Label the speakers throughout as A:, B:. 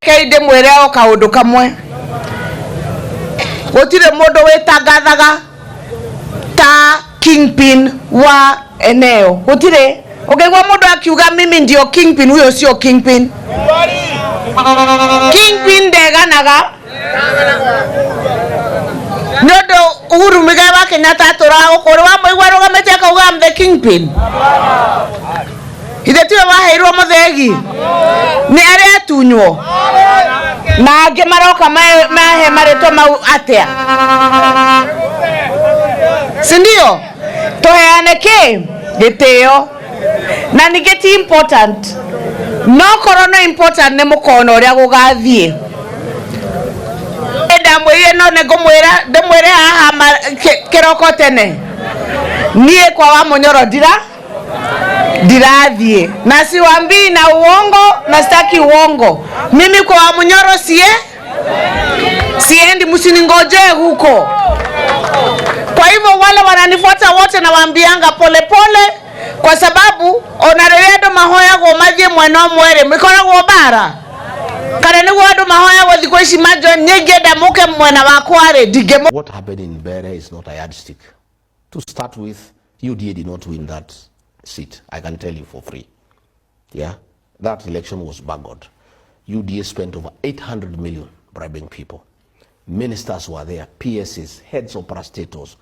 A: keide mwireo kaundu kamwe gutire mundu witangathaga ta kingpin wa eneo gutire ukaigwa mundu akiuga mimi ndio kingpin huyo sio kingpin ndeganaga nodo Uhuru Muigai Kenyatta atura ukuri wa muigwa rugamete akauga am the kingpin ithe tiwe waheirwo muthegi ni aria tunywo na angi maroka mahe maritwa mau atia sindio tuheane ki gitio na ni geti important no corona important ne mukono uria gugathie ndamwire no negumwira ndamwire haha kiroko tene nie kwa wa Munyoro dirathie na siwambii na uongo na sitaki uongo mimi kwa wa Munyoro siendi msiningoje huko. Kwa hivyo wale wananifuata wote na waambianga pole pole kwa sababu onareredo mahoya go mathie mweno mwere mikora go bara kana ni wadu mahoya go thiko ici majo nyegeda muke mwena wakware dige.
B: What happened in Mbarire is not a yardstick. To start with, UDA did not win that seat. I can tell you for free. Yeah, that election was buggered. UDA spent over 800 million bribing people. Ministers were there, PSs, heads of parastatals,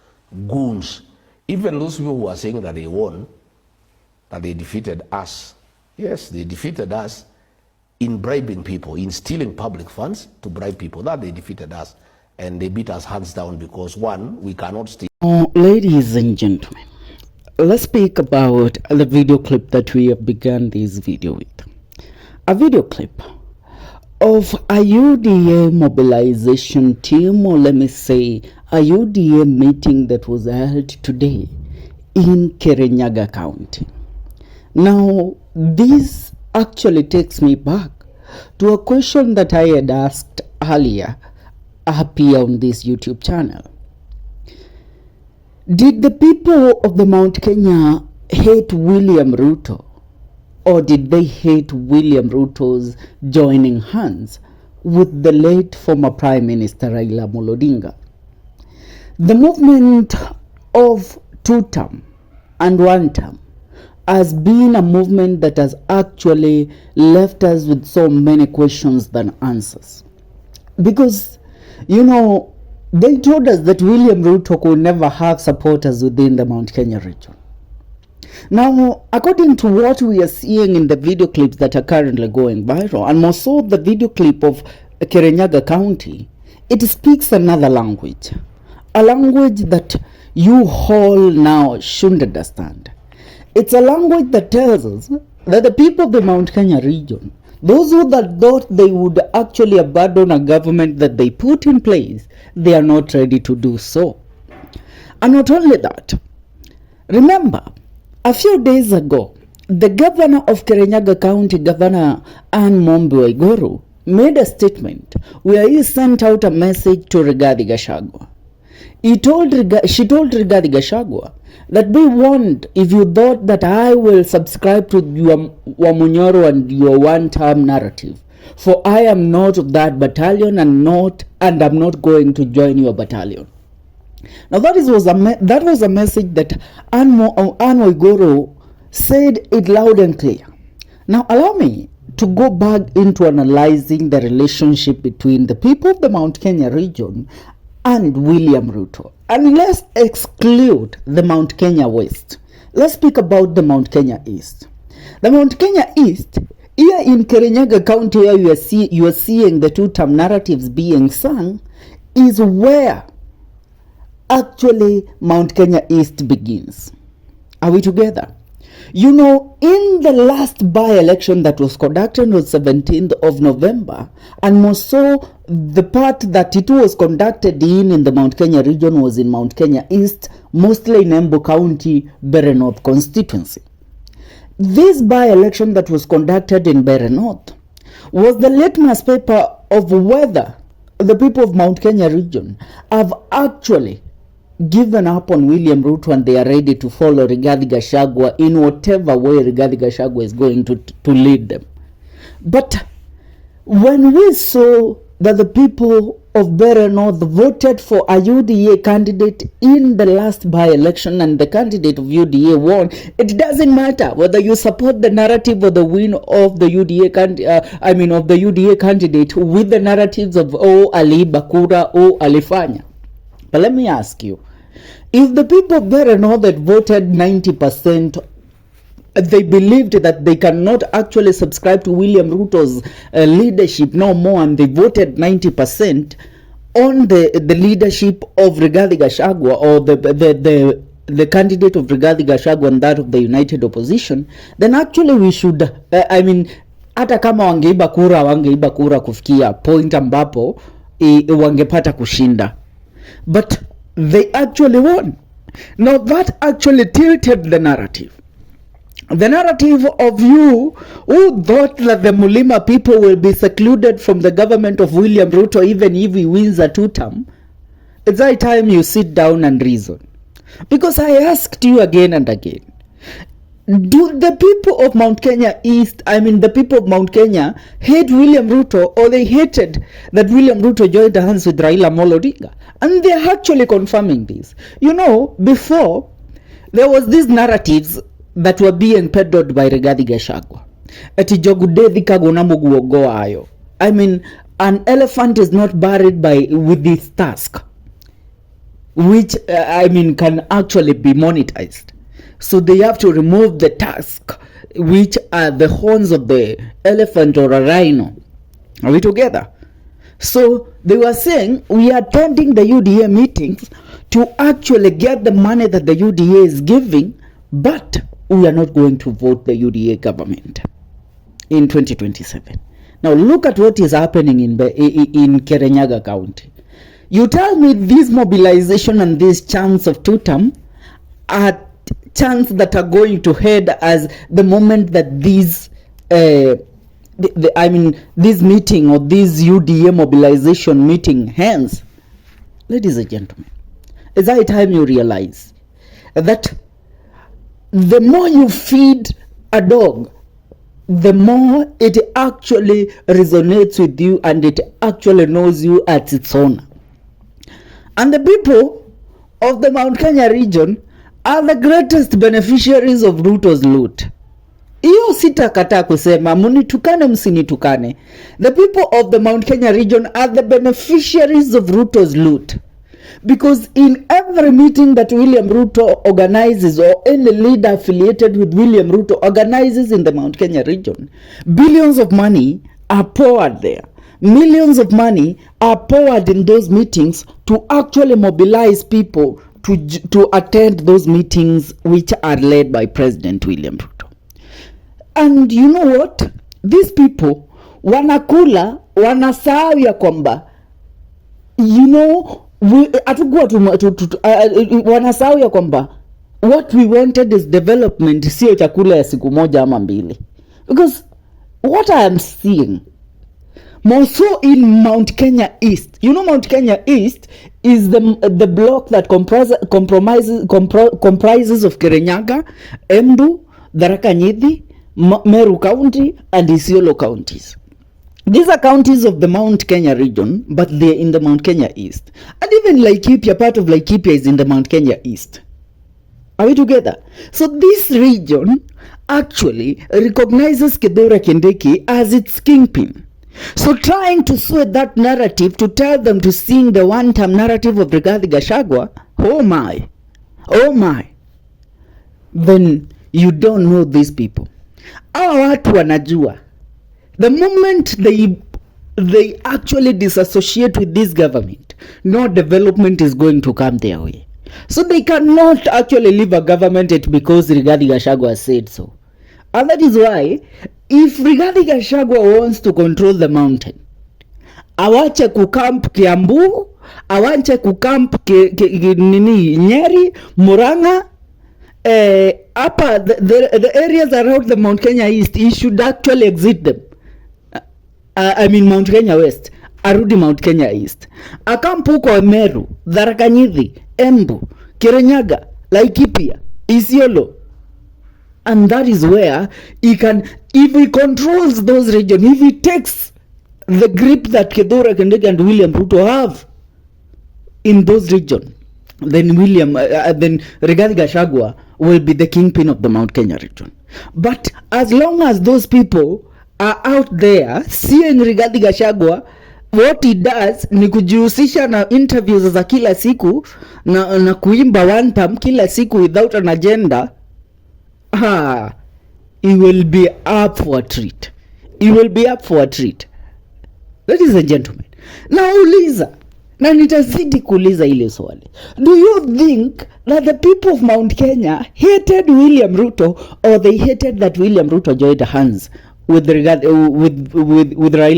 B: goons. Even those people who are saying that they won, that they defeated us. Yes, they defeated us in bribing people, in stealing public funds to bribe people. That they defeated us. And they beat us hands down because, one, we cannot steal.
C: Ladies and gentlemen, let's speak about the video clip that we have begun this video with. A video clip of a UDA mobilization team, or let me say a UDA meeting that was held today in Kirinyaga County. Now, this actually takes me back to a question that I had asked earlier up here on this YouTube channel. Did the people of the Mount Kenya hate William Ruto, or did they hate William Ruto's joining hands with the late former Prime Minister Raila Amolo Odinga? The movement of two-term and one-term has been a movement that has actually left us with so many questions than answers. Because, you know, they told us that William Ruto could never have supporters within the Mt. Kenya region. Now, according to what we are seeing in the video clips that are currently going viral, and more so the video clip of Kirinyaga County, it speaks another language. A language that you all now should understand. It's a language that tells us that the people of the Mt. Kenya region, those who that thought they would actually abandon a government that they put in place, they are not ready to do so. And not only that, remember, a few days ago, the governor of Kirinyaga County, Governor Waiguru, made a statement where he sent out a message to Rigathi Gachagua. She told Rigathi Gachagua that be warned if you thought that I will subscribe to your Wamunyoro and your one-term narrative. For I am not of that battalion and I'm not going to join your battalion. Now that was a message that Waiguru said it loud and clear. Now allow me to go back into analyzing the relationship between the people of the Mt. Kenya region and William Ruto. And let's exclude the Mt. Kenya West. Let's speak about the Mt. Kenya East. The Mt. Kenya East, here in Kirinyaga County, where you are seeing the two-term narratives being sung, is where actually Mt. Kenya East begins. Are we together? You know, in the last by-election that was conducted on 17th of November, and more so the part that it was conducted in the Mt. Kenya region was in Mt. Kenya East, mostly in Embu County, Mbarire North constituency. This by-election that was conducted in Mbarire North was the litmus paper of whether the people of Mt. Kenya region have actually given up on William Ruto and they are ready to follow Rigathi Gachagua in whatever way Rigathi Gachagua is going to lead them. But when we saw that the people of Mbarire North voted for a UDA candidate in the last by-election and the candidate of UDA won, it doesn't matter whether you support the narrative or the win of the UDA of the UDA candidate with the narratives of aliiba kura, alifanya. But let me ask you, if the people of Mbarire North that voted 90%, they believed that they cannot actually subscribe to William Ruto's leadership no more, and they voted 90% on the leadership of Rigathi Gachagua, or the candidate of Rigathi Gachagua and that of the United Opposition, then actually we should hata kama wangeiba kura kufikia point ambapo wangepata kushinda, but they actually won. Now that actually tilted the narrative. The narrative of you who thought that the Mulima people will be secluded from the government of William Ruto even if he wins a two-term. It's high time you sit down and reason. Because I asked you again and again, do the people of Mt.Kenya East, the people of Mount Kenya, hate William Ruto, or they hated that William Ruto joined hands with Raila Amolo Odinga? And they're actually confirming this. You know, before, there was these narratives that were being peddled by Rigathi Gachagua. Ati jogudethi kagona muguogo ayo. An elephant is not buried with this task, which can actually be monetized. So they have to remove the task, which are the horns of the elephant or a rhino. Are we together? So they were saying, we are attending the UDA meetings to actually get the money that the UDA is giving, but we are not going to vote the UDA government in 2027. Now look at what is happening in Kirinyaga County. You tell me this mobilization and this chance of two-term are chance that are going to head as the moment that this meeting or this UDA mobilization meeting ends. Ladies and gentlemen, it's high time you realize that the more you feed a dog, the more it actually resonates with you and it actually knows you at its owner. And the people of the Mount Kenya region are the greatest beneficiaries of Ruto's loot. Iyo sitakata kusema munitukane msinitukane. The people of the Mount Kenya region are the beneficiaries of Ruto's loot. Because in every meeting that William Ruto organizes, or any leader affiliated with William Ruto organizes in the Mount Kenya region, billions of money are poured there. Millions of money are poured in those meetings to actually mobilize people to attend those meetings, which are led by President William Ruto. And you know what? These people wanakula, wanasahau ya kwamba, wanasahau ya kwamba what we wanted is development, sio chakula ya siku moja ama mbili. Because what I am seeing more so in Mount Kenya East, Mount Kenya East is the block that comprises of Kirinyaga, Embu, Tharaka Nithi, Meru County and Isiolo counties. These are counties of the Mount Kenya region, but they're in the Mount Kenya East. And even Laikipia, part of Laikipia is in the Mount Kenya East. Are we together? So this region actually recognizes Kithure Kindiki as its kingpin. So trying to sway that narrative to tell them to sing the one-term narrative of Rigathi Gachagua, oh my, then you don't know these people. Hawa watu wanajua. The moment they actually disassociate with this government, no development is going to come their way. So they cannot actually leave a government because Rigathi Gachagua said so. And that is why, if Rigathi Gachagua wants to control the mountain, awache kukamp Kiambu, awache kukamp Nyeri, Murang'a, the areas around the Mount Kenya East, he should actually exit them. Mount Kenya West, arudi Mount Kenya East. Akampu kwa Meru, Tharaka Nithi, Embu, Kirinyaga, Laikipia, Isiolo. And that is where he can, if he controls those regions, if he takes the grip that Kithure Kindiki and William Ruto have in those regions, then Rigathi Gachagua will be the kingpin of the Mount Kenya region. But as long as those people are out there seeing Rigathi Gachagua, what he does ni kujihusisha na interviews za kila siku na kuimba one term kila siku without an agenda, he will be up for a treat. He will be up for a treat. Ladies and gentlemen, nauliza na nitazidi kuuliza ile swali. Do you think that the people of Mount Kenya hated William Ruto, or they hated that William Ruto joined hands with Raila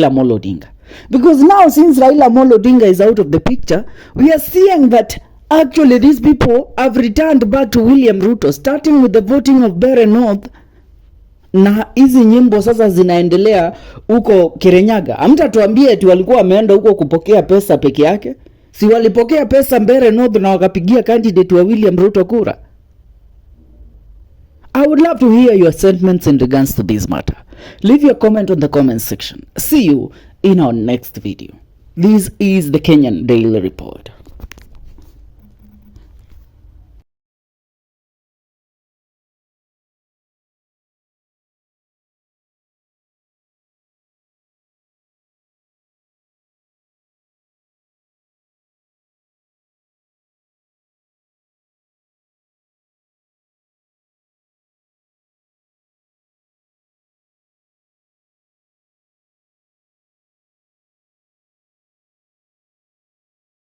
C: Amolo Odinga? Because now, since Raila Amolo Odinga is out of the picture, we are seeing that actually these people have returned back to William Ruto, starting with the voting of Bere North. Na hizi nyimbo sasa zinaendelea huko Kirinyaga. Hamtatuambie eti walikuwa wameenda huko kupokea pesa peke yake? Si walipokea pesa Bere North na wakapigia candidate wa William Ruto kura? I would love to hear your sentiments in regards to this matter. Leave your comment on the comment section. See you in our next video. This is the Kenyan Daily Report.